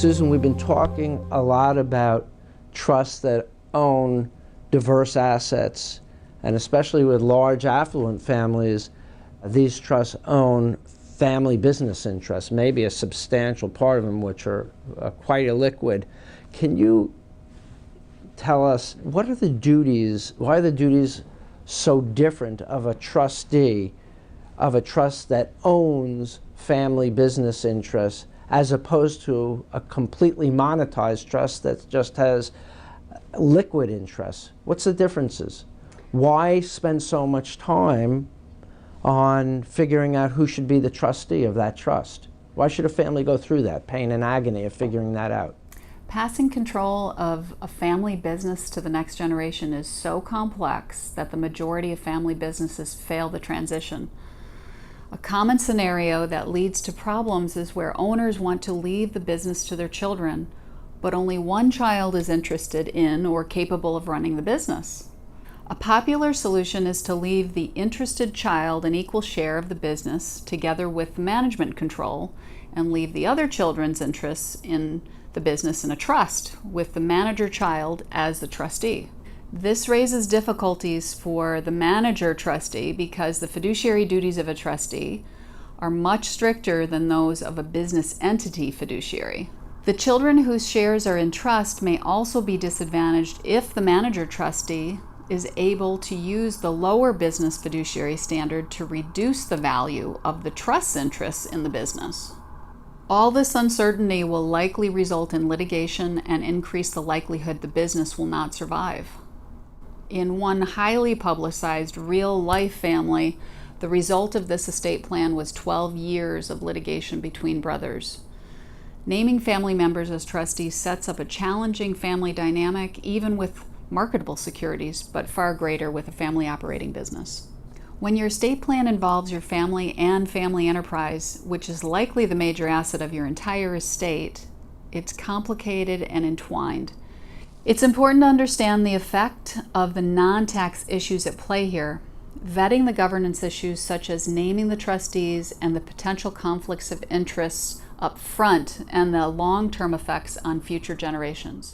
Susan, we've been talking a lot about trusts that own diverse assets, and especially with large affluent families, these trusts own family business interests, maybe a substantial part of them, which are quite illiquid. Can you tell us, what are the duties, why are the duties so different of a trustee of a trust that owns family business interests as opposed to a completely monetized trust that just has liquid interests? What's the differences? Why spend so much time on figuring out who should be the trustee of that trust? Why should a family go through that pain and agony of figuring that out? Passing control of a family business to the next generation is so complex that the majority of family businesses fail the transition. A common scenario that leads to problems is where owners want to leave the business to their children, but only one child is interested in or capable of running the business. A popular solution is to leave the interested child an equal share of the business together with management control, and leave the other children's interests in the business in a trust with the manager child as the trustee. This raises difficulties for the manager trustee because the fiduciary duties of a trustee are much stricter than those of a business entity fiduciary. The children whose shares are in trust may also be disadvantaged if the manager trustee is able to use the lower business fiduciary standard to reduce the value of the trust's interests in the business. All this uncertainty will likely result in litigation and increase the likelihood the business will not survive. In one highly publicized real-life family, the result of this estate plan was 12 years of litigation between brothers. Naming family members as trustees sets up a challenging family dynamic, even with marketable securities, but far greater with a family operating business. When your estate plan involves your family and family enterprise, which is likely the major asset of your entire estate, it's complicated and entwined. It's important to understand the effect of the non-tax issues at play here, vetting the governance issues such as naming the trustees and the potential conflicts of interests up front, and the long-term effects on future generations.